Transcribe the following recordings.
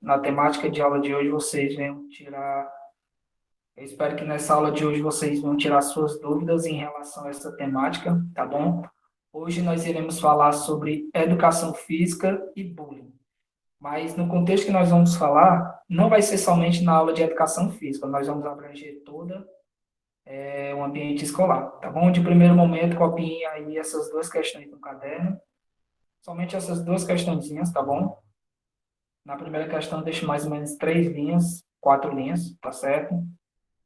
na temática de aula de hoje vocês venham tirar. Eu espero que nessa aula de hoje vocês vão tirar suas dúvidas em relação a essa temática, tá bom? Hoje nós iremos falar sobre educação física e bullying. Mas no contexto que nós vamos falar, não vai ser somente na aula de educação física, nós vamos abranger toda o ambiente escolar, tá bom? De primeiro momento, copiem aí essas duas questões no caderno, somente essas duas questõezinhas, tá bom? Na primeira questão, deixe mais ou menos 3 linhas, 4 linhas, tá certo?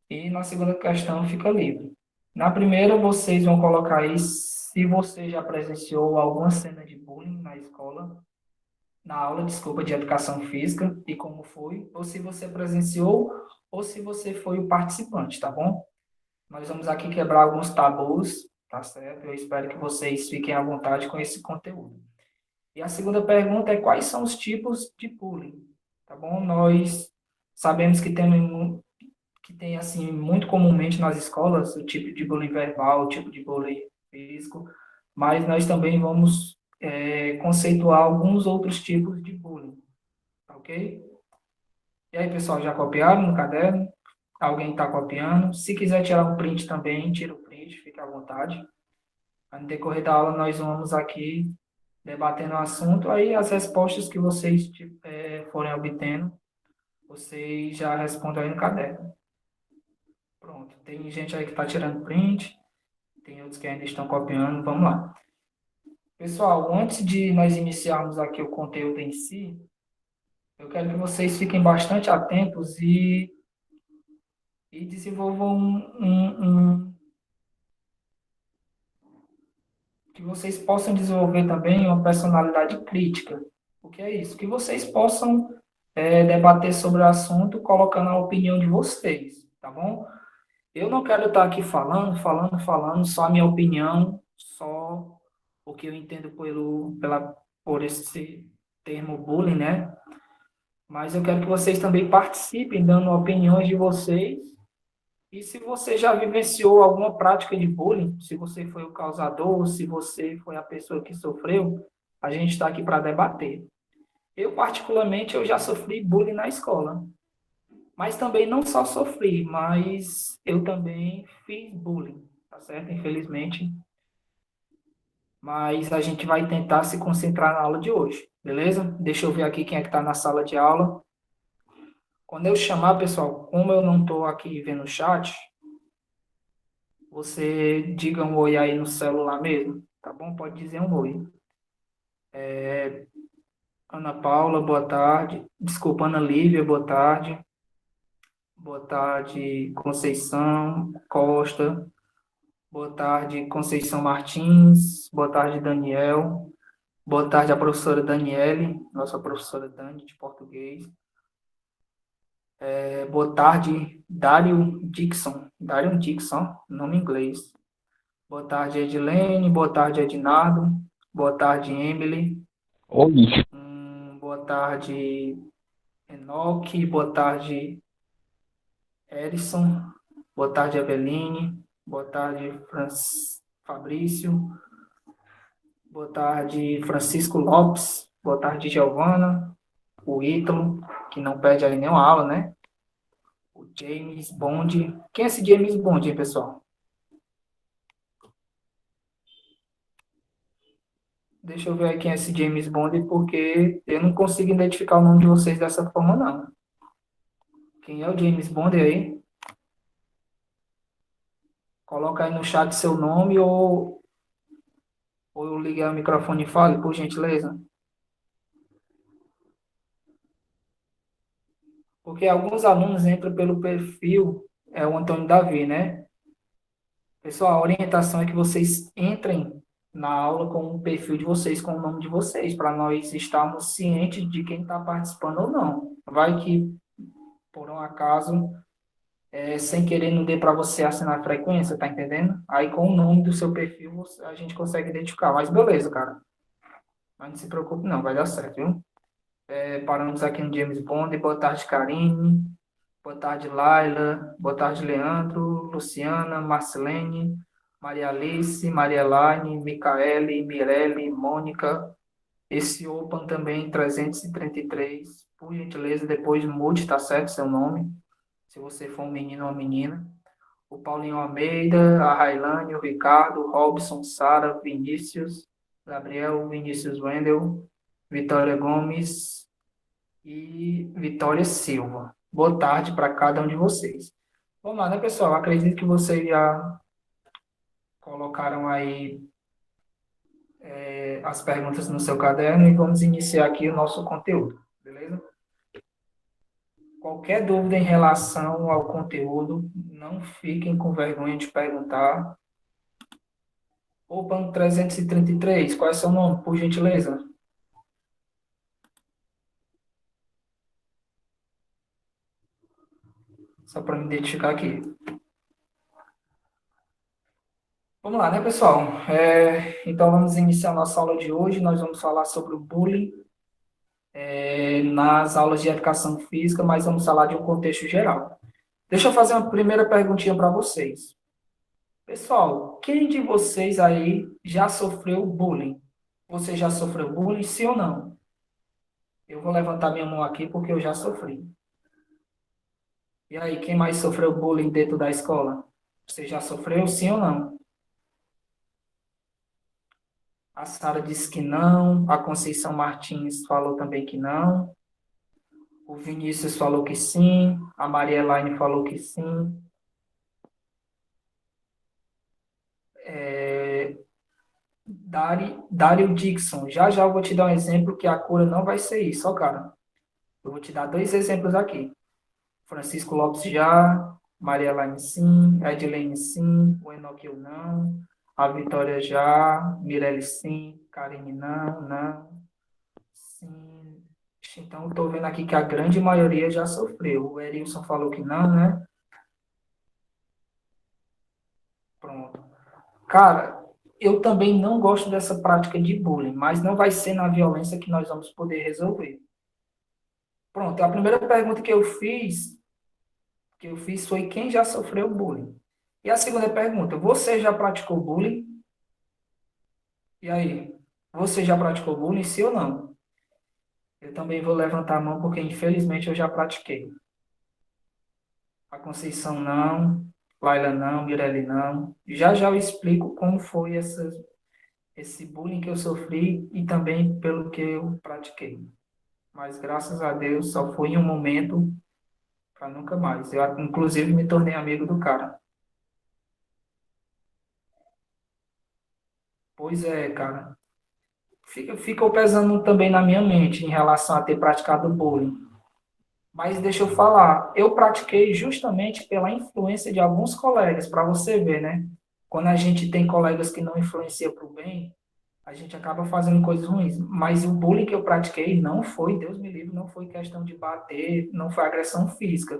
E na segunda questão, fica livre. Na primeira, vocês vão colocar aí se você já presenciou alguma cena de bullying na escola, na aula, desculpa, de educação física, e como foi, ou se você presenciou, ou se você foi o participante, tá bom? Nós vamos aqui quebrar alguns tabus, tá certo? Eu espero que vocês fiquem à vontade com esse conteúdo. E a segunda pergunta é quais são os tipos de bullying, tá bom? Nós sabemos que tem assim muito comumente nas escolas o tipo de bullying verbal, o tipo de bullying físico, mas nós também vamos conceituar alguns outros tipos de bullying, tá ok? E aí, pessoal, já copiaram no caderno? Alguém está copiando? Se quiser tirar um print também, tira o print, fique à vontade. No decorrer da aula, nós vamos aqui debatendo o assunto, aí as respostas que vocês forem obtendo, vocês já respondem aí no caderno. Pronto, tem gente aí que está tirando print, tem outros que ainda estão copiando, vamos lá. Pessoal, antes de nós iniciarmos aqui o conteúdo em si, eu quero que vocês fiquem bastante atentos e desenvolvam que vocês possam desenvolver também uma personalidade crítica. O que é isso? Que vocês possam debater sobre o assunto colocando a opinião de vocês, tá bom? Eu não quero estar aqui falando, só a minha opinião, só o que eu entendo por esse termo bullying, né? Mas eu quero que vocês também participem, dando opiniões de vocês. E se você já vivenciou alguma prática de bullying, se você foi o causador, se você foi a pessoa que sofreu, a gente está aqui para debater. Eu, particularmente, eu já sofri bullying na escola. Mas também não só sofri, mas eu também fiz bullying, tá certo? Infelizmente. Mas a gente vai tentar se concentrar na aula de hoje, beleza? Deixa eu ver aqui quem é que está na sala de aula. Quando eu chamar, pessoal, como eu não estou aqui vendo o chat, você diga um oi aí no celular mesmo, tá bom? Pode dizer um oi. Ana Paula, boa tarde. Desculpa, Ana Lívia, boa tarde. Boa tarde, Conceição Costa. Boa tarde, Conceição Martins. Boa tarde, Daniel. Boa tarde, a professora Daniele, nossa professora Dani, de português. Boa tarde, Dário Dixon. Dário Dixon, nome em inglês. Boa tarde, Edilene. Boa tarde, Ednardo. Boa tarde, Emily. Oi. Boa tarde, Enoque. Boa tarde, Erison. Boa tarde, Eveline. Boa tarde, Fabrício. Boa tarde, Francisco Lopes. Boa tarde, Giovana. O Ítalo, que não perde aí nenhuma aula, né? O James Bond. Quem é esse James Bond, hein, pessoal? Deixa eu ver aí quem é esse James Bond, porque eu não consigo identificar o nome de vocês dessa forma, não. Quem é o James Bond aí? Coloca aí no chat seu nome ou eu ligue o microfone e fale, por gentileza. Porque alguns alunos entram pelo perfil, o Antônio Davi, né? Pessoal, a orientação é que vocês entrem na aula com o perfil de vocês, com o nome de vocês, para nós estarmos cientes de quem está participando ou não. Vai que, por um acaso, sem querer não dê para você assinar a frequência, tá entendendo? Aí com o nome do seu perfil a gente consegue identificar. Mas beleza, cara. Mas não se preocupe não, vai dar certo, viu? Paramos aqui no James Bond. Boa tarde, Karine. Boa tarde, Laila. Boa tarde, Leandro, Luciana, Marcelene, Maria Alice, Maria Elaine, Micaele, Mirelle, Mônica. Esse Open também, 333 por gentileza, depois mude, tá certo, seu nome, se você for um menino ou uma menina. O Paulinho Almeida, a Railane, o Ricardo, o Robson, Sara, Vinícius, Gabriel, Vinícius Wendel, Vitória Gomes e Vitória Silva. Boa tarde para cada um de vocês. Vamos lá, né, pessoal? Acredito que vocês já colocaram aí as perguntas no seu caderno e vamos iniciar aqui o nosso conteúdo, beleza? Qualquer dúvida em relação ao conteúdo, não fiquem com vergonha de perguntar. Opa, 333, qual é seu nome, por gentileza? Só para me identificar aqui. Vamos lá, né, pessoal? Então, vamos iniciar nossa aula de hoje. Nós vamos falar sobre o bullying nas aulas de educação física, mas vamos falar de um contexto geral. Deixa eu fazer uma primeira perguntinha para vocês. Pessoal, quem de vocês aí já sofreu bullying? Você já sofreu bullying, sim ou não? Eu vou levantar minha mão aqui porque eu já sofri. E aí, quem mais sofreu bullying dentro da escola? Você já sofreu, sim ou não? A Sara disse que não, a Conceição Martins falou também que não, o Vinícius falou que sim, a Maria Elaine falou que sim. Dário Dixon, já já eu vou te dar um exemplo que a cura não vai ser isso, ó, cara. Eu vou te dar dois exemplos aqui. Francisco Lopes já, Maria Elaine sim, Edilene sim, o Enoque eu não, a Vitória já, Mirelle sim, Karine não, sim. Então, estou vendo aqui que a grande maioria já sofreu. O Erilson falou que não, né? Pronto. Cara, eu também não gosto dessa prática de bullying, mas não vai ser na violência que nós vamos poder resolver. Pronto, a primeira pergunta que eu fiz foi quem já sofreu bullying. E a segunda pergunta, você já praticou bullying? E aí, você já praticou bullying, sim ou não? Eu também vou levantar a mão porque infelizmente eu já pratiquei. A Conceição não, Laila não, Mirelle não. Já já eu explico como foi esse bullying que eu sofri e também pelo que eu pratiquei. Mas graças a Deus só foi em um momento para nunca mais. Eu, inclusive, me tornei amigo do cara. Pois é, cara. Ficou pesando também na minha mente em relação a ter praticado bullying. Mas deixa eu falar, eu pratiquei justamente pela influência de alguns colegas, para você ver, né? Quando a gente tem colegas que não influenciam para o bem, a gente acaba fazendo coisas ruins. Mas o bullying que eu pratiquei não foi, Deus me livre, não foi questão de bater, não foi agressão física.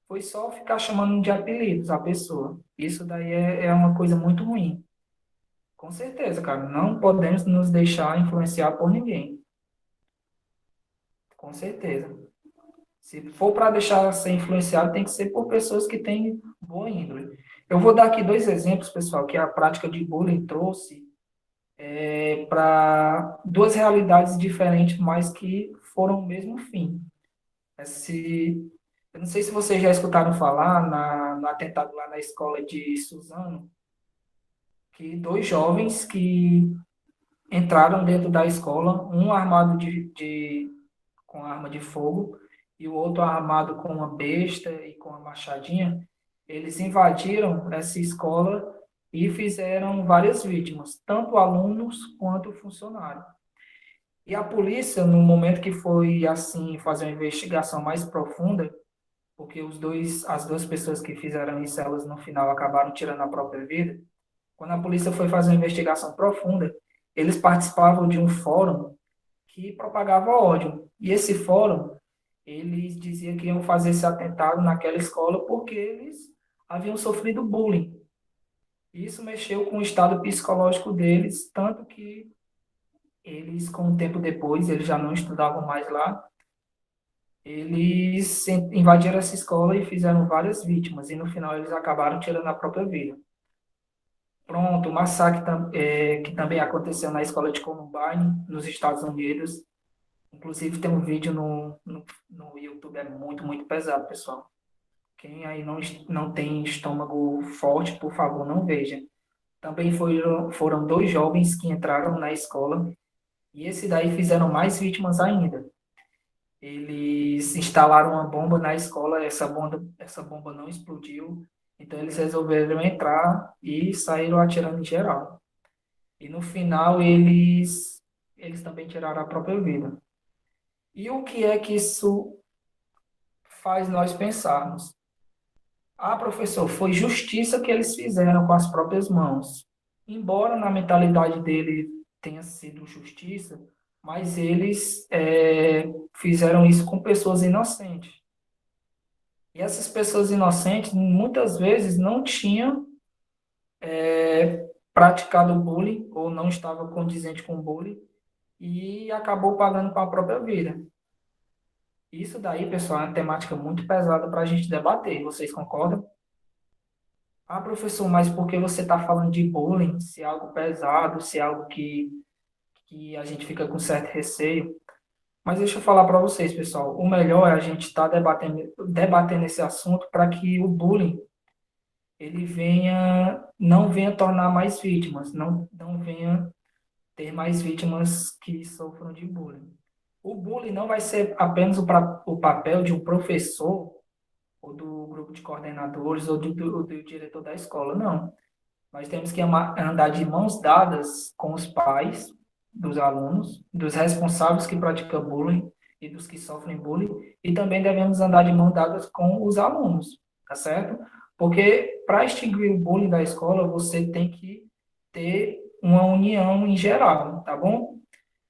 Foi só ficar chamando de apelidos a pessoa. Isso daí é uma coisa muito ruim. Com certeza, cara, não podemos nos deixar influenciar por ninguém. Com certeza. Se for para deixar ser influenciado, tem que ser por pessoas que têm boa índole. Eu vou dar aqui dois exemplos, pessoal, que a prática de bullying trouxe para duas realidades diferentes, mas que foram o mesmo fim. Eu não sei se vocês já escutaram falar no atentado lá na escola de Suzano, que dois jovens que entraram dentro da escola, um armado com arma de fogo e o outro armado com uma besta e com uma machadinha, eles invadiram essa escola e fizeram várias vítimas, tanto alunos quanto funcionários. E a polícia, no momento que foi assim fazer uma investigação mais profunda, porque as duas pessoas que fizeram isso, elas no final acabaram tirando a própria vida. Quando a polícia foi fazer uma investigação profunda, eles participavam de um fórum que propagava ódio. E esse fórum, eles diziam que iam fazer esse atentado naquela escola porque eles haviam sofrido bullying. Isso mexeu com o estado psicológico deles, tanto que eles, com o tempo depois, eles já não estudavam mais lá, eles invadiram essa escola e fizeram várias vítimas, e no final eles acabaram tirando a própria vida. Pronto, o massacre que também aconteceu na escola de Columbine, nos Estados Unidos. Inclusive, tem um vídeo no YouTube, é muito, muito pesado, pessoal. Quem aí não tem estômago forte, por favor, não veja. Também foram dois jovens que entraram na escola e esse daí fizeram mais vítimas ainda. Eles instalaram uma bomba na escola, essa bomba não explodiu, então eles resolveram entrar e saíram atirando em geral. E no final eles também tiraram a própria vida. E o que é que isso faz nós pensarmos? Ah, professor, foi justiça que eles fizeram com as próprias mãos. Embora na mentalidade dele tenha sido justiça, mas eles fizeram isso com pessoas inocentes. E essas pessoas inocentes, muitas vezes, não tinham praticado bullying ou não estava condizente com bullying e acabou pagando com a própria vida. Isso daí, pessoal, é uma temática muito pesada para a gente debater. Vocês concordam? Ah, professor, mas por que você está falando de bullying? Se é algo pesado, se é algo que a gente fica com certo receio. Mas deixa eu falar para vocês, pessoal. O melhor é a gente estar debatendo esse assunto para que o bullying ele não venha tornar mais vítimas, não venha ter mais vítimas que sofram de bullying. O bullying não vai ser apenas o papel de um professor ou do grupo de coordenadores ou do diretor da escola, não. Nós temos que andar de mãos dadas com os pais dos alunos, dos responsáveis que praticam bullying e dos que sofrem bullying, e também devemos andar de mãos dadas com os alunos, tá certo? Porque para extinguir o bullying da escola, você tem que ter uma união em geral, tá bom?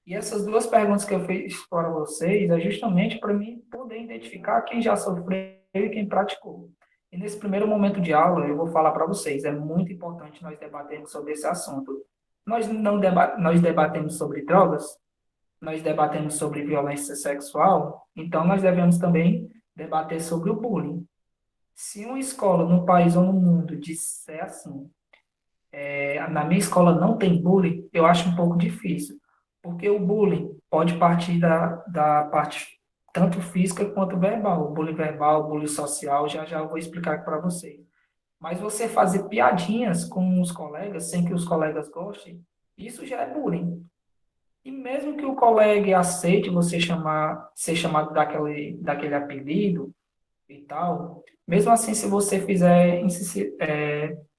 E essas duas perguntas que eu fiz para vocês é justamente para mim poder identificar quem já sofreu e quem praticou. E nesse primeiro momento de aula, eu vou falar para vocês, é muito importante nós debatermos sobre esse assunto. Nós debatemos sobre drogas, nós debatemos sobre violência sexual, então nós devemos também debater sobre o bullying. Se uma escola no país ou no mundo disser assim, na minha escola não tem bullying, eu acho um pouco difícil, porque o bullying pode partir da parte tanto física quanto verbal, o bullying social, já já eu vou explicar aqui para vocês. Mas você fazer piadinhas com os colegas sem que os colegas gostem, isso já é bullying. E mesmo que o colega aceite ser chamado daquele apelido e tal, mesmo assim, se você fizer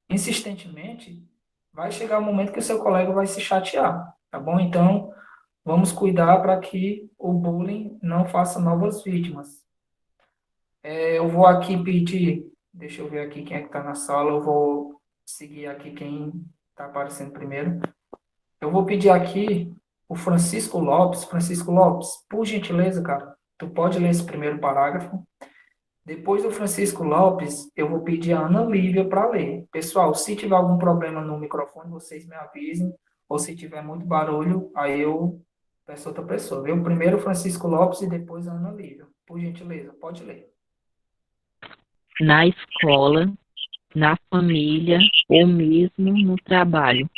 insistentemente, vai chegar um momento que o seu colega vai se chatear, tá bom? Então, vamos cuidar para que o bullying não faça novas vítimas. Eu vou aqui pedir, deixa eu ver aqui quem é que está na sala, eu vou seguir aqui quem está aparecendo primeiro. Eu vou pedir aqui o Francisco Lopes. Francisco Lopes, por gentileza, cara, tu pode ler esse primeiro parágrafo? Depois do Francisco Lopes, eu vou pedir a Ana Lívia para ler. Pessoal, se tiver algum problema no microfone, vocês me avisem. Ou se tiver muito barulho, aí eu peço outra pessoa. Viu? Primeiro o Francisco Lopes e depois a Ana Lívia. Por gentileza, pode ler. Na escola, na família ou mesmo no trabalho.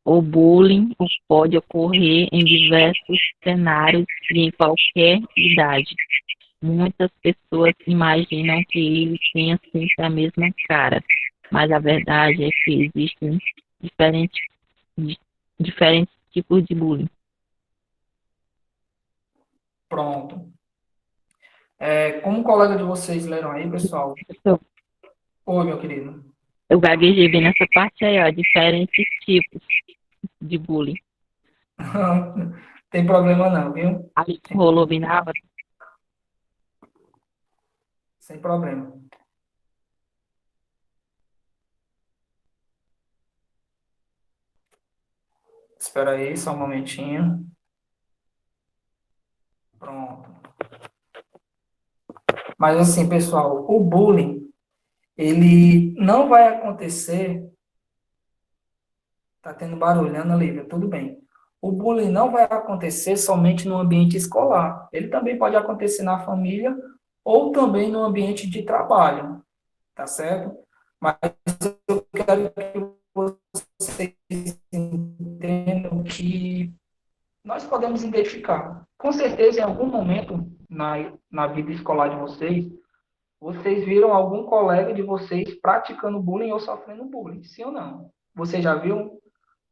O bullying pode ocorrer em diversos cenários e em qualquer idade. Muitas pessoas imaginam que eles têm sempre a mesma cara, mas a verdade é que existem diferentes, diferentes tipos de bullying. Pronto. Como o colega de vocês leram aí, pessoal? Então, Oi, meu querido. eu gaguejei bem nessa parte aí, ó, diferentes tipos de bullying. Tem problema não, viu? A gente rolou bem na hora. Sem problema. Espera aí, só um momentinho. Pronto. Mas assim, pessoal, o bullying, ele não vai acontecer. Tá tendo barulho, né, Ana Lívia? Tudo bem. O bullying não vai acontecer somente no ambiente escolar. Ele também pode acontecer na família ou também no ambiente de trabalho, tá certo? Mas eu quero que vocês entendam que nós podemos identificar. Com certeza, em algum momento na vida escolar de vocês, vocês viram algum colega de vocês praticando bullying ou sofrendo bullying, sim ou não? Você já viu,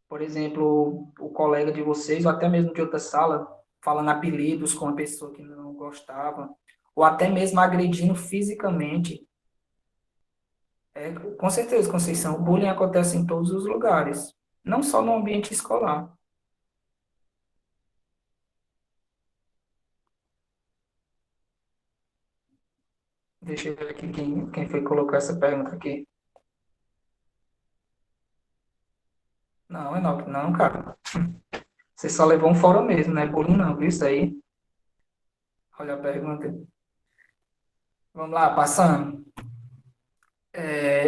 por exemplo, o colega de vocês, ou até mesmo de outra sala, falando apelidos com uma pessoa que não gostava, ou até mesmo agredindo fisicamente? Com certeza, Conceição, o bullying acontece em todos os lugares, não só no ambiente escolar. Deixa eu ver aqui quem foi que colocou essa pergunta aqui. Não, Enoque, não, cara. Você só levou um fora mesmo, né? Bullying não, viu isso aí? Olha a pergunta. Vamos lá, passando.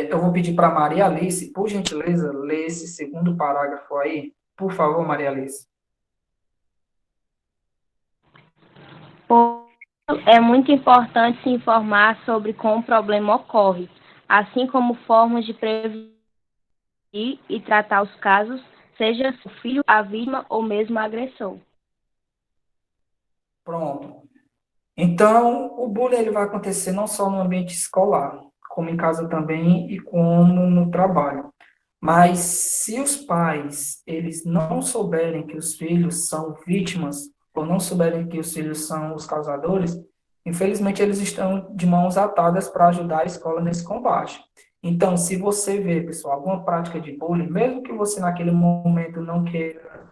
Eu vou pedir para Maria Alice, por gentileza, ler esse segundo parágrafo aí. Por favor, Maria Alice. É muito importante se informar sobre como o problema ocorre, assim como formas de prevenir e tratar os casos, seja o filho, a vítima ou mesmo o agressor. Pronto. Então, o bullying ele vai acontecer não só no ambiente escolar, como em casa também e como no trabalho. Mas se os pais, eles não souberem que os filhos são vítimas, ou não souberem que os filhos são os causadores, infelizmente eles estão de mãos atadas para ajudar a escola nesse combate. Então, se você vê, pessoal, alguma prática de bullying, mesmo que você naquele momento não queira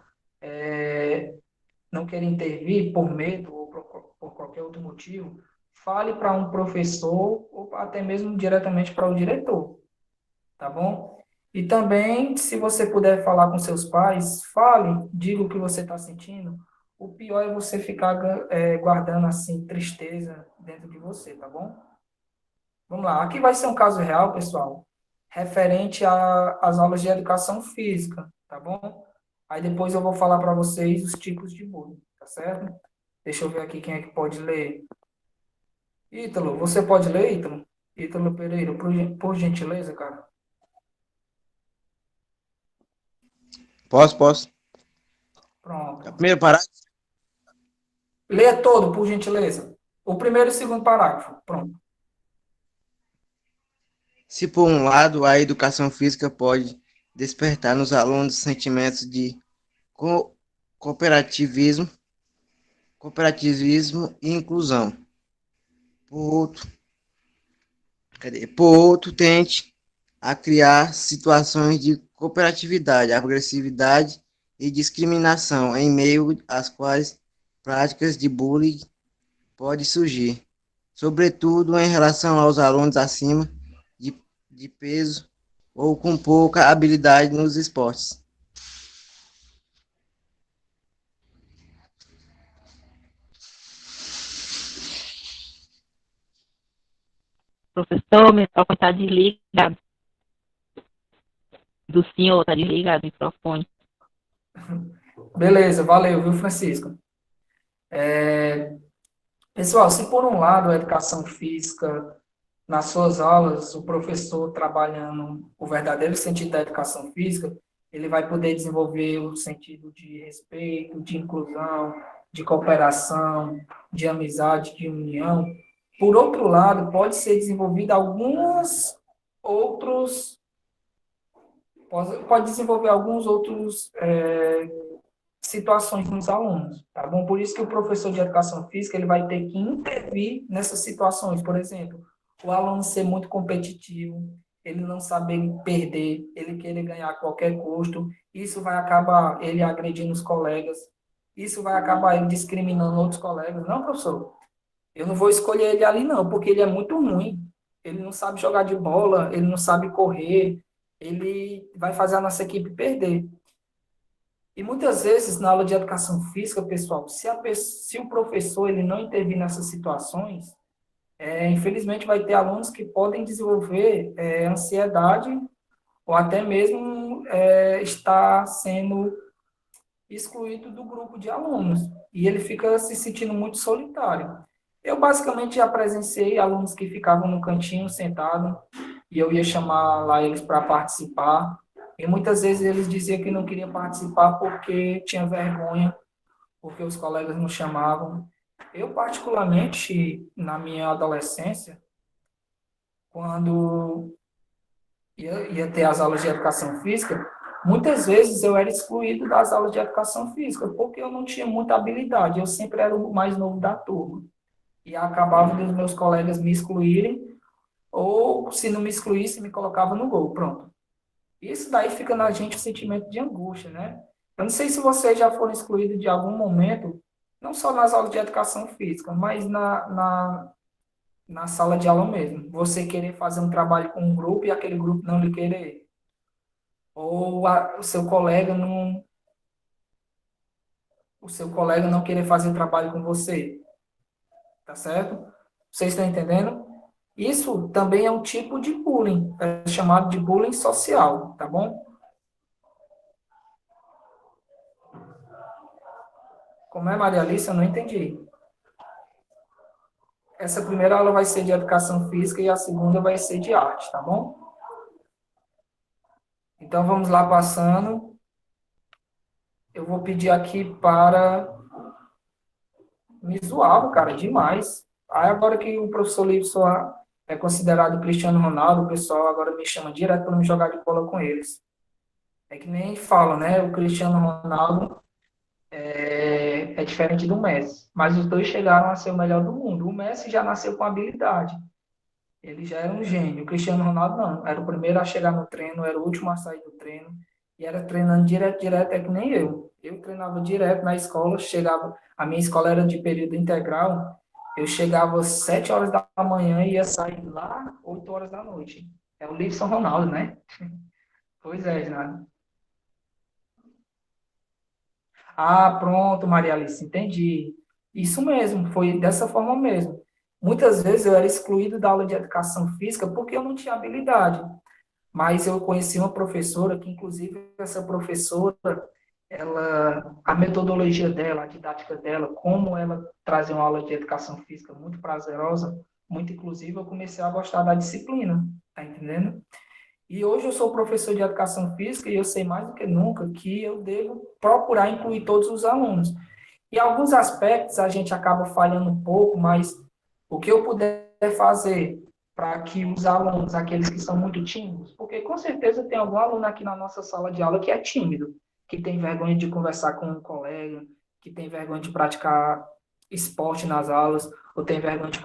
intervir por medo ou por qualquer outro motivo, fale para um professor ou até mesmo diretamente para o diretor, tá bom? E também, se você puder falar com seus pais, fale, diga o que você está sentindo. O pior é você ficar guardando assim tristeza dentro de você, tá bom? Vamos lá. Aqui vai ser um caso real, pessoal, referente às aulas de educação física, tá bom? Aí depois eu vou falar para vocês os tipos de bullying, tá certo? Deixa eu ver aqui quem é que pode ler. Ítalo, você pode ler, Ítalo? Ítalo Pereira, por gentileza, cara. Posso. É o Pronto. primeiro parágrafo. Leia todo, por gentileza. O primeiro e o segundo parágrafo. Pronto. Se por um lado a educação física pode despertar nos alunos sentimentos de co- cooperativismo, cooperativismo e inclusão. Por outro, tente a criar situações de cooperatividade, agressividade e discriminação em meio às quais práticas de bullying podem surgir, sobretudo em relação aos alunos acima de peso ou com pouca habilidade nos esportes. Professor, meu microfone está desligado. Do senhor está desligado o microfone. Beleza, valeu, viu, Francisco? Pessoal, se por um lado a educação física, nas suas aulas, o professor trabalhando o verdadeiro sentido da educação física, ele vai poder desenvolver o sentido de respeito, de inclusão, de cooperação, de amizade, de união. Por outro lado, pode ser desenvolvido outros, pode desenvolver alguns outros situações nos alunos, tá bom? Por isso que o professor de educação física ele vai ter que intervir nessas situações. Por exemplo, o aluno ser muito competitivo, ele não saber perder, ele querer ganhar a qualquer custo, isso vai acabar ele agredindo os colegas, isso vai acabar ele discriminando outros colegas. Não, professor, eu não vou escolher ele ali não, porque ele é muito ruim. Ele não sabe jogar de bola, ele não sabe correr, ele vai fazer a nossa equipe perder. E muitas vezes, na aula de educação física, pessoal, se o professor ele não intervir nessas situações, infelizmente vai ter alunos que podem desenvolver ansiedade ou até mesmo estar sendo excluído do grupo de alunos. E ele fica se sentindo muito solitário. Eu basicamente já presenciei alunos que ficavam no cantinho sentado e eu ia chamar lá eles para participar. E muitas vezes eles diziam que não queriam participar porque tinha vergonha porque os colegas nos chamavam. Eu, particularmente, na minha adolescência, quando ia ter as aulas de educação física, muitas vezes eu era excluído das aulas de educação física, porque eu não tinha muita habilidade, eu sempre era o mais novo da turma. E acabava dos meus colegas me excluírem, ou se não me excluísse, me colocava no gol, pronto. Isso daí fica na gente um sentimento de angústia, né? Eu não sei se vocês já foram excluídos de algum momento, não só nas aulas de educação física, mas na sala de aula mesmo. Você querer fazer um trabalho com um grupo e aquele grupo não lhe querer. Ou o seu colega não querer fazer trabalho com você. Tá certo? Vocês estão entendendo? Isso também é um tipo de bullying, é chamado de bullying social, tá bom? Como é, Maria Alice? Eu não entendi. Essa primeira aula vai ser de educação física e a segunda vai ser de arte, tá bom? Então, vamos lá passando. Eu vou pedir aqui para... Me zoava, cara, demais. Aí agora que o professor Livson é considerado Cristiano Ronaldo, o pessoal agora me chama direto para me jogar de bola com eles. É que nem falam, né? O Cristiano Ronaldo é diferente do Messi. Mas os dois chegaram a ser o melhor do mundo. O Messi já nasceu com habilidade. Ele já era um gênio. O Cristiano Ronaldo não. Era o primeiro a chegar no treino, era o último a sair do treino. E era treinando direto, é que nem eu. Eu treinava direto na escola, chegava... A minha escola era de período integral. Eu chegava às 7 horas da manhã e ia sair lá 8 horas da noite. É o Livson Ronaldo, né? Pois é, Renato. Ah, pronto, Maria Alice, entendi. Isso mesmo, foi dessa forma mesmo. Muitas vezes eu era excluído da aula de educação física porque eu não tinha habilidade. Mas eu conheci uma professora que, inclusive, essa professora, a metodologia dela, a didática dela, como ela trazia uma aula de educação física muito prazerosa, muito inclusiva, eu comecei a gostar da disciplina, tá entendendo? E hoje eu sou professor de educação física e eu sei mais do que nunca que eu devo procurar incluir todos os alunos. Em alguns aspectos a gente acaba falhando um pouco, mas o que eu puder fazer para que os alunos, aqueles que são muito tímidos, porque com certeza tem algum aluno aqui na nossa sala de aula que é tímido, que tem vergonha de conversar com um colega, que tem vergonha de praticar esporte nas aulas, ou tem vergonha de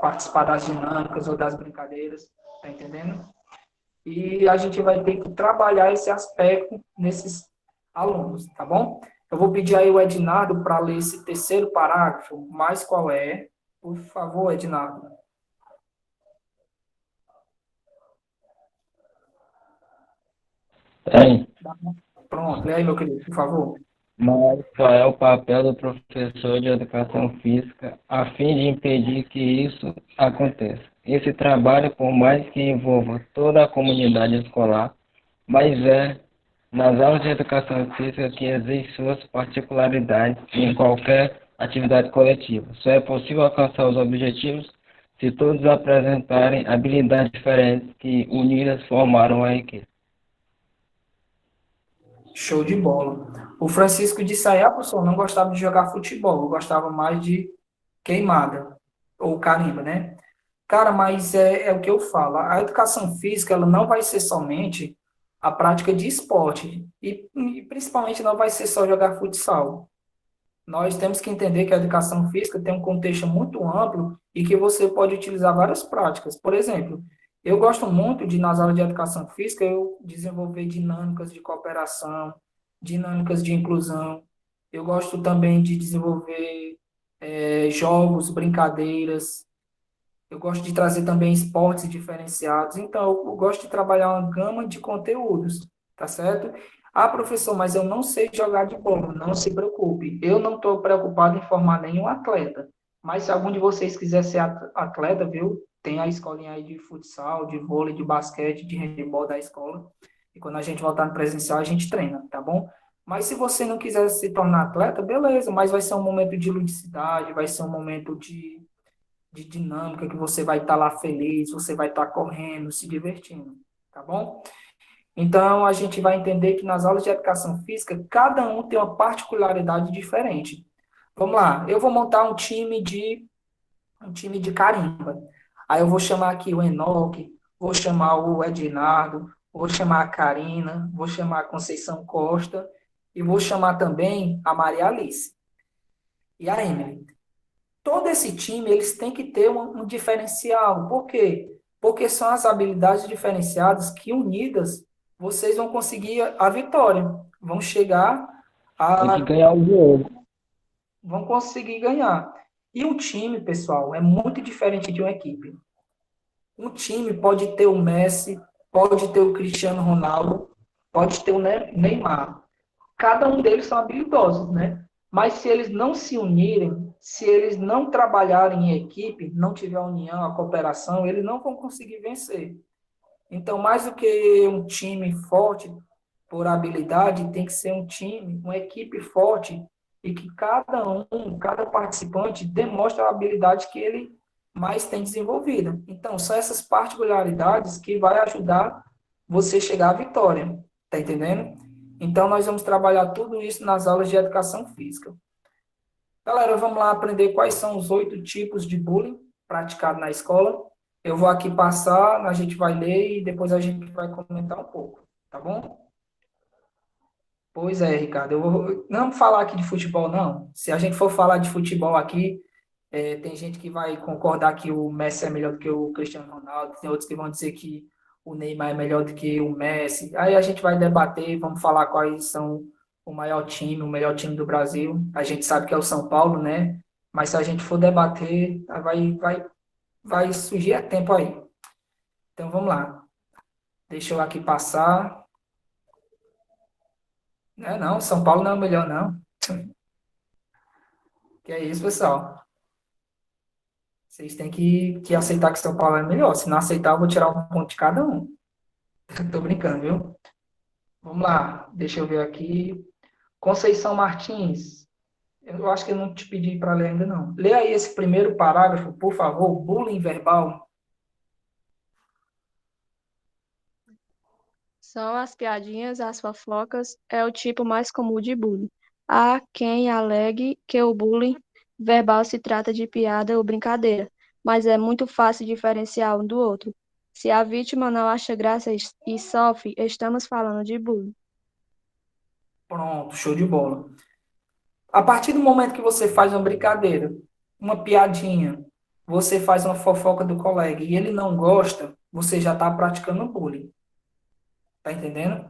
participar das dinâmicas ou das brincadeiras, tá entendendo? E a gente vai ter que trabalhar esse aspecto nesses alunos, tá bom? Eu vou pedir aí o Ednardo para ler esse terceiro parágrafo, mais qual é. Por favor, Ednardo. Tem, Pronto, lê aí, meu querido, por favor. mas qual é o papel do professor de educação física a fim de impedir que isso aconteça? Esse trabalho, por mais que envolva toda a comunidade escolar, mas é nas aulas de educação física que existem suas particularidades em qualquer atividade coletiva. Só é possível alcançar os objetivos se todos apresentarem habilidades diferentes que unidas formaram a equipe. Show de bola. O Francisco disse aí, professor, não gostava de jogar futebol, eu gostava mais de queimada, ou carimba, né? Cara, mas é o que eu falo, a educação física, ela não vai ser somente a prática de esporte, e principalmente não vai ser só jogar futsal. Nós temos que entender que a educação física tem um contexto muito amplo e que você pode utilizar várias práticas. Por exemplo, eu gosto muito de, nas aulas de educação física, eu desenvolver dinâmicas de cooperação, dinâmicas de inclusão. Eu gosto também de desenvolver jogos, brincadeiras. Eu gosto de trazer também esportes diferenciados. Então, eu gosto de trabalhar uma gama de conteúdos, tá certo? Ah, professor, mas eu não sei jogar de bola. Não se preocupe. Eu não estou preocupado em formar nenhum atleta. Mas se algum de vocês quiser ser atleta, viu? Tem a escolinha aí de futsal, de vôlei, de basquete, de handebol da escola. E quando a gente voltar no presencial, a gente treina, tá bom? Mas se você não quiser se tornar atleta, beleza. Mas vai ser um momento de ludicidade, vai ser um momento de dinâmica, que você vai estar lá feliz, você vai estar correndo, se divertindo, tá bom? Então, a gente vai entender que nas aulas de educação física, cada um tem uma particularidade diferente. Vamos lá, eu vou montar um time de carimba. Aí eu vou chamar aqui o Enoque, vou chamar o Ednardo, vou chamar a Karina, vou chamar a Conceição Costa e vou chamar também a Maria Alice e a Emily. Todo esse time, eles têm que ter um diferencial. Por quê? Porque são as habilidades diferenciadas que, unidas, vocês vão conseguir a vitória. Vão chegar Tem que a... ganhar o jogo. Vão conseguir ganhar. E um time, pessoal, é muito diferente de uma equipe. Um time pode ter o Messi, pode ter o Cristiano Ronaldo, pode ter o Neymar. Cada um deles são habilidosos, né? Mas se eles não se unirem, se eles não trabalharem em equipe, não tiver a união, a cooperação, eles não vão conseguir vencer. Então, mais do que um time forte por habilidade, tem que ser um time, uma equipe forte e que cada participante demonstre a habilidade que ele mais tem desenvolvida. Então, são essas particularidades que vai ajudar você chegar à vitória. Tá entendendo? Então, nós vamos trabalhar tudo isso nas aulas de educação física. Galera, vamos lá aprender quais são os 8 tipos de bullying praticado na escola. Eu vou aqui passar, a gente vai ler e depois a gente vai comentar um pouco, tá bom? Pois é, Ricardo, não vamos falar aqui de futebol, não. Se a gente for falar de futebol aqui, tem gente que vai concordar que o Messi é melhor do que o Cristiano Ronaldo, tem outros que vão dizer que o Neymar é melhor do que o Messi. Aí a gente vai debater, vamos falar quais são o maior time, o melhor time do Brasil. A gente sabe que é o São Paulo, né? Mas se a gente for debater, vai surgir a tempo aí. Então vamos lá. Deixa eu aqui passar. Não, São Paulo não é o melhor, não. Que é isso, pessoal. Vocês têm que aceitar que São Paulo é melhor. Se não aceitar, eu vou tirar um ponto de cada um. Tô brincando, viu? Vamos lá, deixa eu ver aqui. Conceição Martins, eu acho que eu não te pedi para ler ainda não. Lê aí esse primeiro parágrafo, por favor. Bullying verbal. São as piadinhas, as fofocas, é o tipo mais comum de bullying. Há quem alegue que o bullying verbal se trata de piada ou brincadeira, mas é muito fácil diferenciar um do outro. Se a vítima não acha graça e sofre, estamos falando de bullying. Pronto, show de bola. A partir do momento que você faz uma brincadeira, uma piadinha, você faz uma fofoca do colega e ele não gosta, você já está praticando bullying. Tá entendendo?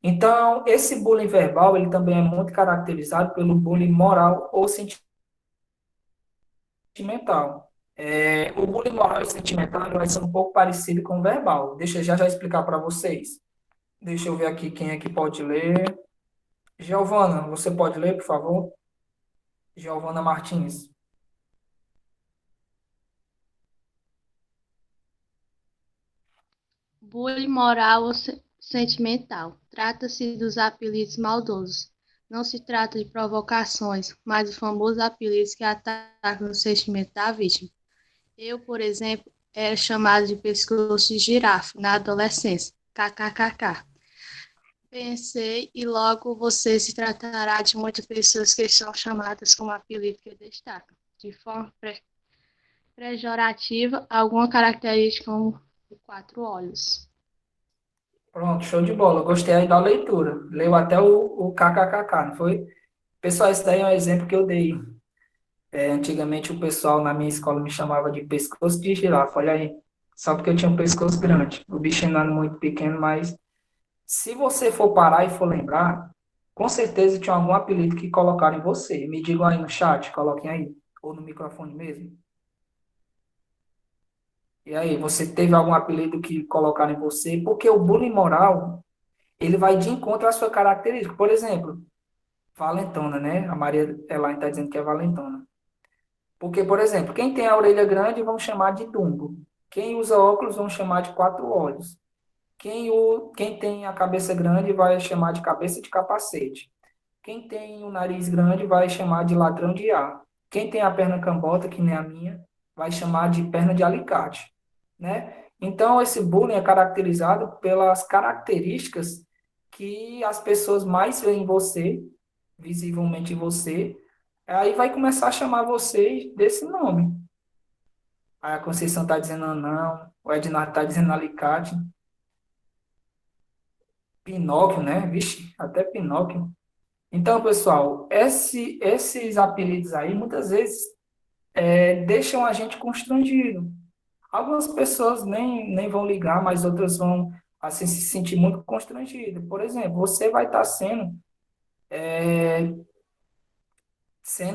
Então, esse bullying verbal, ele também é muito caracterizado pelo bullying moral ou sentimental. O bullying moral e sentimental vai ser um pouco parecido com o verbal. Deixa eu já explicar para vocês. Deixa eu ver aqui quem é que pode ler. Giovana, você pode ler, por favor? Giovana Martins. Bullying moral ou sentimental. Trata-se dos apelidos maldosos. Não se trata de provocações, mas dos famosos apelidos que atacam o sentimento da vítima. Eu, por exemplo, era chamado de pescoço de girafa na adolescência. KKKK. Pensei e logo você se tratará de muitas pessoas que são chamadas como apelido que destacam, de forma pejorativa, alguma característica como o quatro olhos. Pronto, show de bola. Gostei aí da leitura. Leu até o KKKK, não foi? Pessoal, esse daí é um exemplo que eu dei. Antigamente o pessoal na minha escola me chamava de pescoço de girafa, olha aí. Só porque eu tinha um pescoço grande. O bichinho não era muito pequeno, mas se você for parar e for lembrar, com certeza tinha algum apelido que colocaram em você. Me digam aí no chat, coloquem aí. Ou no microfone mesmo. E aí, você teve algum apelido que colocaram em você? Porque o bullying moral, ele vai de encontro à sua característica. Por exemplo, valentona, né? A Maria Elaine está dizendo que é valentona. Porque, por exemplo, quem tem a orelha grande vão chamar de Dumbo. Quem usa óculos vão chamar de quatro olhos. Quem tem a cabeça grande vai chamar de cabeça de capacete. Quem tem o nariz grande vai chamar de ladrão de ar. Quem tem a perna cambota, que nem a minha, vai chamar de perna de alicate, né? Então, esse bullying é caracterizado pelas características que as pessoas mais veem em você, visivelmente em você, Aí vai começar a chamar vocês desse nome. Aí a Conceição está dizendo anão, o Ednardo está dizendo alicate, Pinóquio, né? Vixe, até Pinóquio. Então, pessoal, esses apelidos aí, muitas vezes, deixam a gente constrangido. Algumas pessoas nem vão ligar, mas outras vão, assim, se sentir muito constrangidas. Por exemplo, você vai estar sendo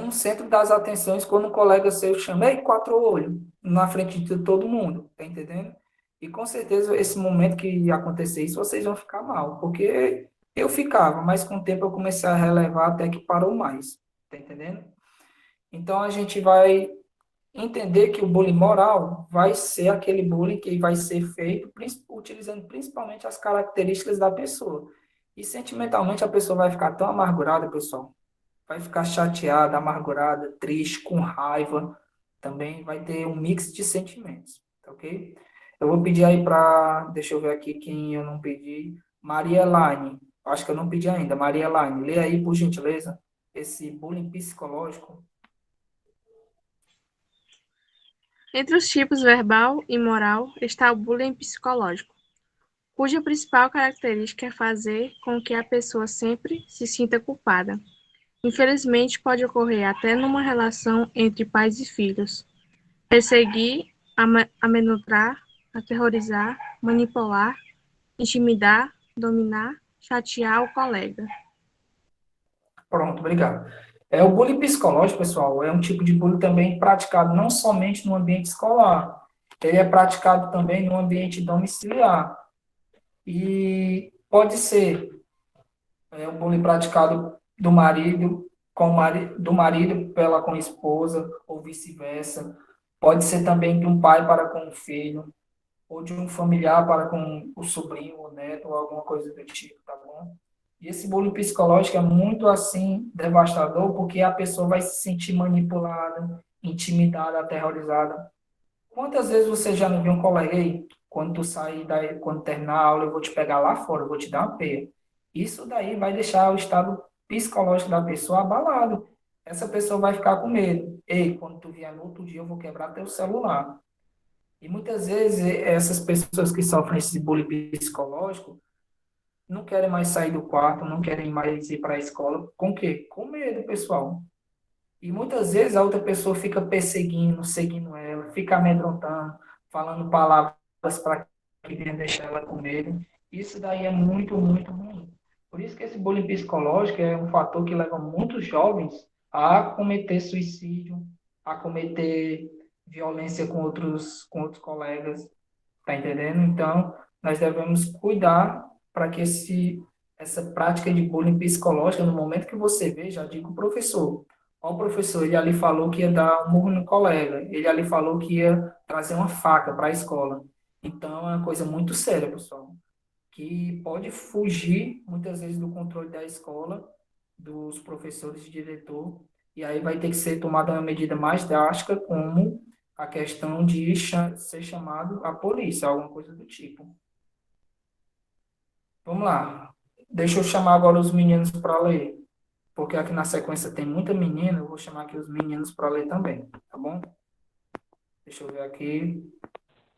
um centro das atenções quando um colega seu chama, ei, quatro olhos, na frente de todo mundo, tá entendendo? E com certeza esse momento que acontecer isso, vocês vão ficar mal, porque eu ficava, mas com o tempo eu comecei a relevar até que parou mais, tá entendendo? Então a gente vai entender que o bullying moral vai ser aquele bullying que vai ser feito utilizando principalmente as características da pessoa. E sentimentalmente a pessoa vai ficar tão amargurada, pessoal, vai ficar chateada, amargurada, triste, com raiva, também vai ter um mix de sentimentos, tá ok? Eu vou pedir aí para, deixa eu ver aqui quem eu não pedi, Maria Elaine, acho que eu não pedi ainda, Maria Elaine, lê aí, por gentileza, esse bullying psicológico. Entre os tipos verbal e moral está o bullying psicológico, cuja principal característica é fazer com que a pessoa sempre se sinta culpada. Infelizmente, pode ocorrer até numa relação entre pais e filhos. Perseguir, amedrontar, aterrorizar, manipular, intimidar, dominar, chatear o colega. Pronto, obrigado. O bullying psicológico, pessoal, é um tipo de bullying também praticado não somente no ambiente escolar, ele é praticado também no ambiente domiciliar. E pode ser um bullying praticado do marido do marido pela com a esposa, ou vice-versa. Pode ser também de um pai para com o filho, ou de um familiar para com o sobrinho, o neto, ou alguma coisa do tipo, tá bom? E esse bullying psicológico é muito, assim, devastador, porque a pessoa vai se sentir manipulada, intimidada, aterrorizada. Quantas vezes você já não viu um colega aí, quando tu sair daí, quando terminar a aula, eu vou te pegar lá fora, eu vou te dar uma peia. Isso daí vai deixar o estado psicológico da pessoa abalado. Essa pessoa vai ficar com medo. Ei, quando tu vier no outro dia, eu vou quebrar teu celular. E muitas vezes essas pessoas que sofrem esse bullying psicológico não querem mais sair do quarto, não querem mais ir para a escola. Com o quê? Com medo, pessoal. E muitas vezes a outra pessoa fica perseguindo, seguindo ela, fica amedrontando, falando palavras para que venha deixar ela com medo. Isso daí é muito, muito ruim. Por isso que esse bullying psicológico é um fator que leva muitos jovens a cometer suicídio, a cometer violência com outros colegas, tá entendendo? Então, nós devemos cuidar para que essa prática de bullying psicológica, no momento que você vê, já diga o professor. Ó, o professor, ele ali falou que ia dar um murro no colega, ele ali falou que ia trazer uma faca para a escola. Então, é uma coisa muito séria, pessoal, que pode fugir, muitas vezes, do controle da escola, dos professores e diretor, e aí vai ter que ser tomada uma medida mais drástica, como a questão de ser chamado a polícia, alguma coisa do tipo. Vamos lá. Deixa eu chamar agora os meninos para ler, porque aqui na sequência tem muita menina, eu vou chamar aqui os meninos para ler também, tá bom? Deixa eu ver aqui.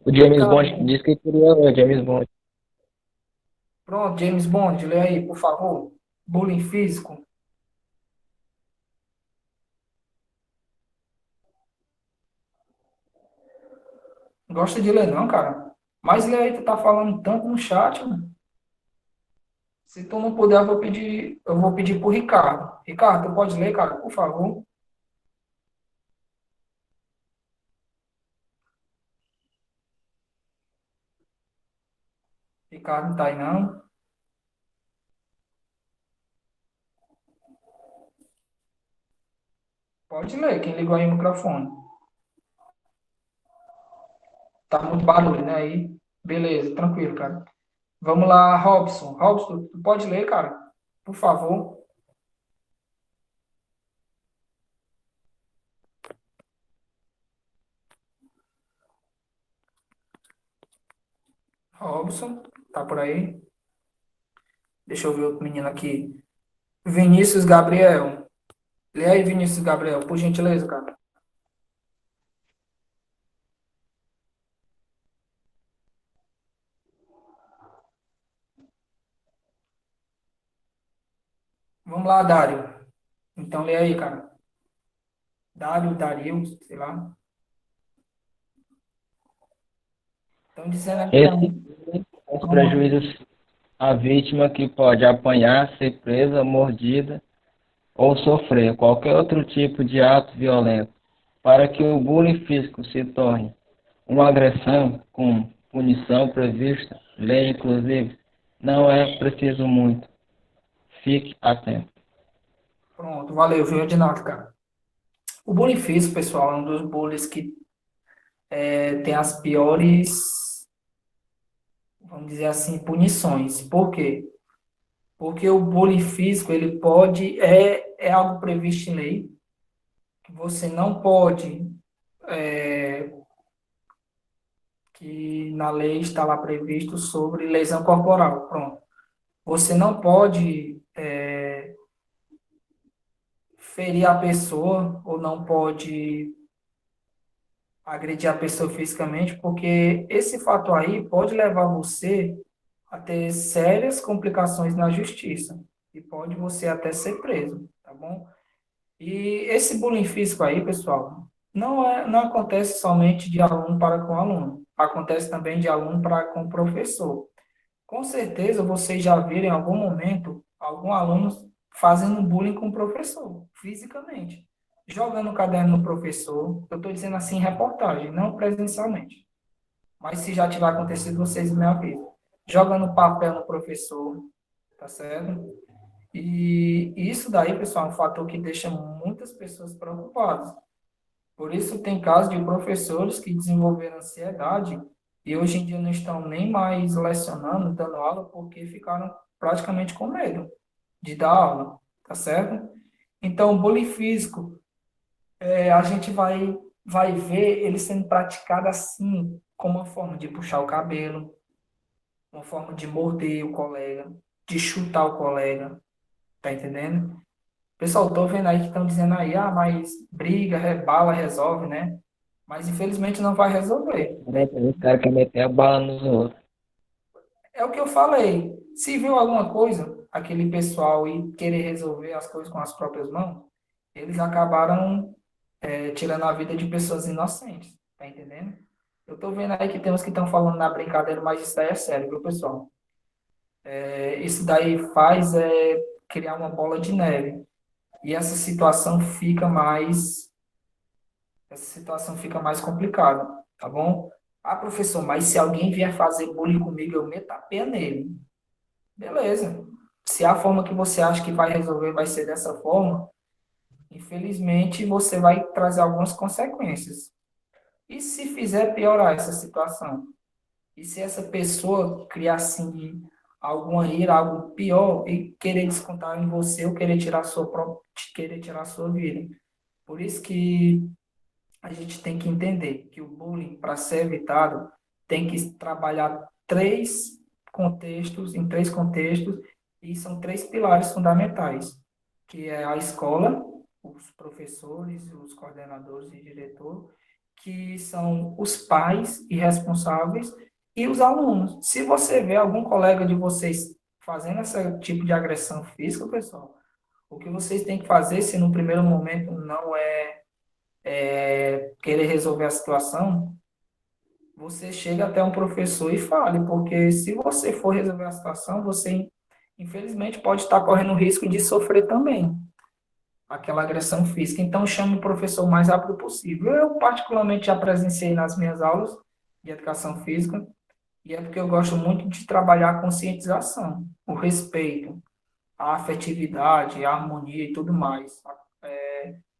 O James Cara, Bond disse que queria ler, James Bond. pronto, James Bond, lê aí, por favor. Bullying físico. Gosta de ler não, cara? Mas lê aí, tu tá falando tanto no chat, mano. Se tu não puder, eu vou pedir pro Ricardo. Ricardo, tu pode ler, cara, por favor? Ricardo não tá aí, não? Pode ler, quem ligou aí o microfone. Tá muito barulho, né, aí? Beleza, tranquilo, cara. Vamos lá, Robson. Robson, tu pode ler, cara? Por favor. Robson, tá por aí? Deixa eu ver outro menino aqui. Vinícius Gabriel. Lê aí, Vinícius Gabriel, por gentileza, cara. Vamos lá, Dário. Então, lê aí, cara. Dário, Dario, sei lá. Estão dizendo aqui Esse também. os Vamos lá. prejuízos à vítima que pode apanhar, ser presa, mordida ou sofrer qualquer outro tipo de ato violento, para que o bullying físico se torne uma agressão com punição prevista, lei inclusive, não é preciso muito. Fique atento. Pronto, valeu, viu, Edinato, cara. O bullying físico, pessoal, é um dos bullies que tem as piores, vamos dizer assim, punições. Por quê? Porque o bullying físico, ele pode, é algo previsto em lei, que você não pode, que na lei está lá previsto sobre lesão corporal. Pronto. Você não pode ferir a pessoa ou não pode agredir a pessoa fisicamente, porque esse fato aí pode levar você a ter sérias complicações na justiça e pode você até ser preso, tá bom? E esse bullying físico aí, pessoal, não acontece somente de aluno para com aluno, acontece também de aluno para com professor. Com certeza vocês já viram em algum momento algum aluno fazendo bullying com o professor, fisicamente. Jogando o caderno no professor, eu estou dizendo assim em reportagem, não presencialmente. Mas se já tiver acontecido, vocês me avisam. Jogando papel no professor, tá certo? E isso daí, pessoal, é um fator que deixa muitas pessoas preocupadas. Por isso, tem casos de professores que desenvolveram ansiedade e hoje em dia não estão nem mais lecionando, dando aula, porque ficaram praticamente com medo de dar aula, tá certo? Então, o bullying físico, a gente vai ver ele sendo praticado assim, como uma forma de puxar o cabelo, uma forma de morder o colega, de chutar o colega, tá entendendo? Pessoal, tô vendo aí que estão dizendo aí, mas briga, rebala, resolve, né? Mas infelizmente não vai resolver. Os caras querem meter a bala nos outros. É o que eu falei. Se viu alguma coisa, aquele pessoal e querer resolver as coisas com as próprias mãos, eles acabaram tirando a vida de pessoas inocentes, tá entendendo? Eu tô vendo aí que tem uns que estão falando na brincadeira, mas isso daí é sério, viu, pessoal? Isso daí faz criar uma bola de neve. E essa situação fica mais complicada, tá bom? Ah, professor, mas se alguém vier fazer bullying comigo, eu meto a pé nele. Beleza. Se a forma que você acha que vai resolver vai ser dessa forma, infelizmente você vai trazer algumas consequências. E se fizer piorar essa situação? E se essa pessoa criar assim alguma ira, algo pior e querer descontar em você ou querer tirar sua vida? Por isso que a gente tem que entender que o bullying, para ser evitado, tem que trabalhar em três contextos, e são três pilares fundamentais, que é a escola, os professores, os coordenadores e diretor, que são os pais e responsáveis, e os alunos. Se você vê algum colega de vocês fazendo esse tipo de agressão física, pessoal, o que vocês têm que fazer, se no primeiro momento não querer resolver a situação, você chega até um professor e fale, porque se você for resolver a situação, você, infelizmente, pode estar correndo o risco de sofrer também aquela agressão física. Então, chame o professor o mais rápido possível. Eu, particularmente, já presenciei nas minhas aulas de educação física, e é porque eu gosto muito de trabalhar a conscientização, o respeito, a afetividade, a harmonia e tudo mais,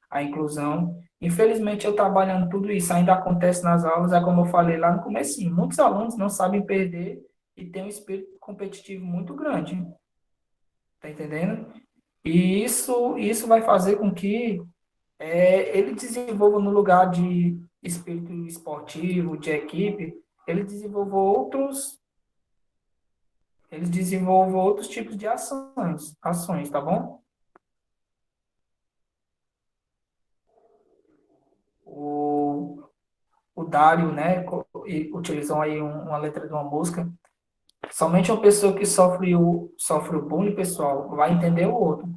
a inclusão. Infelizmente, eu trabalhando tudo isso ainda acontece nas aulas, é como eu falei lá no começo, muitos alunos não sabem perder e têm um espírito competitivo muito grande, tá entendendo? E isso vai fazer com que ele desenvolva no lugar de espírito esportivo, de equipe, ele desenvolva outros, ele desenvolva outros tipos de ações, tá bom? o, o Dário, né, utilizou aí uma letra de uma música. Somente uma pessoa que sofre o bullying, pessoal, vai entender o outro.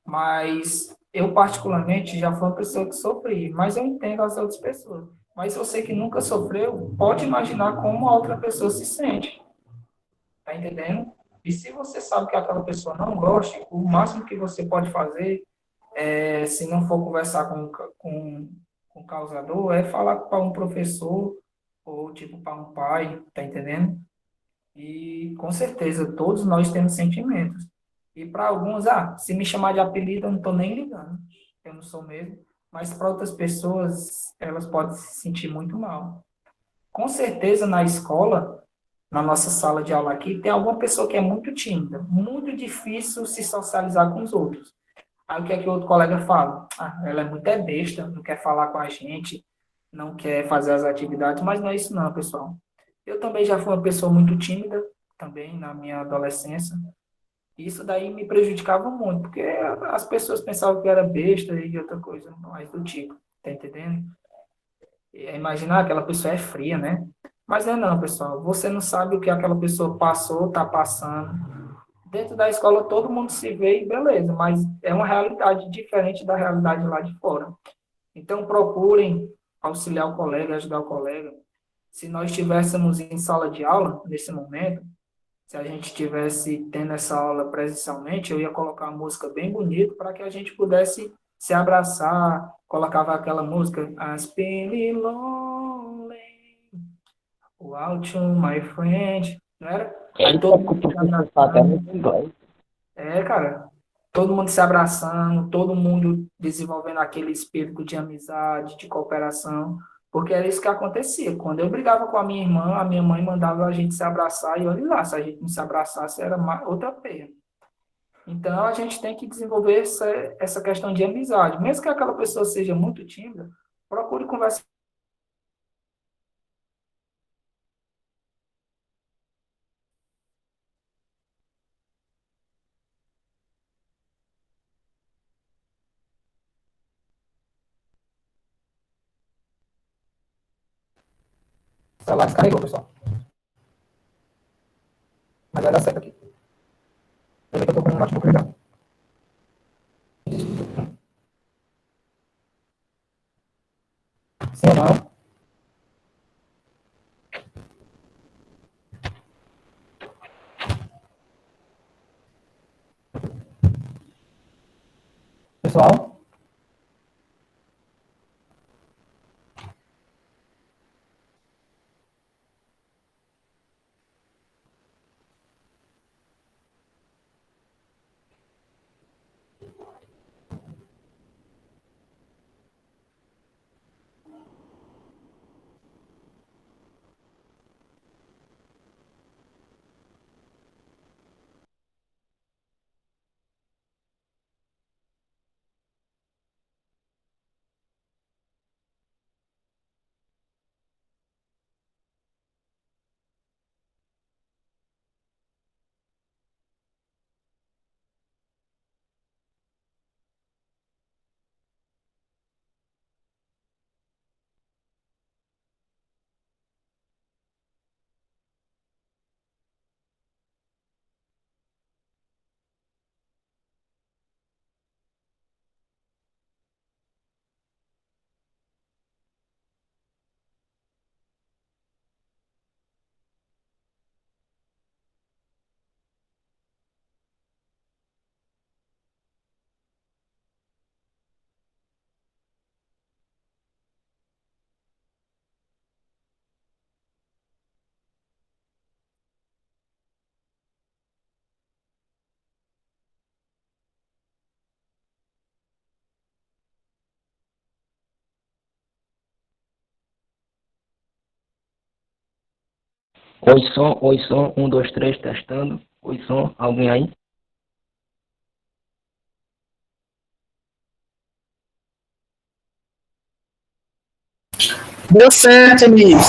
Mas eu, particularmente, já fui uma pessoa que sofri, mas eu entendo as outras pessoas. Mas você que nunca sofreu, pode imaginar como a outra pessoa se sente. Tá entendendo? E se você sabe que aquela pessoa não gosta, o máximo que você pode fazer, se não for conversar com o causador, é falar para um professor ou tipo para um pai, tá entendendo? E com certeza todos nós temos sentimentos. E para alguns, se me chamar de apelido, eu não estou nem ligando. Eu não sou mesmo. Mas para outras pessoas, elas podem se sentir muito mal. Com certeza na escola, na nossa sala de aula aqui, tem alguma pessoa que é muito tímida, muito difícil se socializar com os outros. Aí o que é que o outro colega fala? Ela é muito besta, não quer falar com a gente, não quer fazer as atividades, mas não é isso não, pessoal. Eu também já fui uma pessoa muito tímida, também na minha adolescência. Isso daí me prejudicava muito, porque as pessoas pensavam que eu era besta e outra coisa mais do tipo, tá entendendo? Imaginar aquela pessoa é fria, né? Mas não, pessoal. Você não sabe o que aquela pessoa passou, está passando. Dentro da escola todo mundo se vê e beleza, mas é uma realidade diferente da realidade lá de fora. Então procurem auxiliar o colega, ajudar o colega. Se nós estivéssemos em sala de aula, nesse momento, se a gente estivesse tendo essa aula presencialmente, eu ia colocar uma música bem bonita para que a gente pudesse se abraçar, colocava aquela música As Penny Lonely, Out to My Friend, não era? Aí Eita, todo que o mundo se professor tá até abraçando. muito inglês. Cara, todo mundo se abraçando, todo mundo desenvolvendo aquele espírito de amizade, de cooperação, porque era isso que acontecia. Quando eu brigava com a minha irmã, a minha mãe mandava a gente se abraçar e olha lá, se a gente não se abraçasse era outra peia. Então a gente tem que desenvolver essa questão de amizade. Mesmo que aquela pessoa seja muito tímida, procure conversar. O celular descarregou, pessoal. Mas vai dar certo aqui. Eu tô com um notebook ligado. Sim ou não? Pessoal? Oi som, um, dois, três, testando. Oi som, alguém aí? Deu certo, amigos.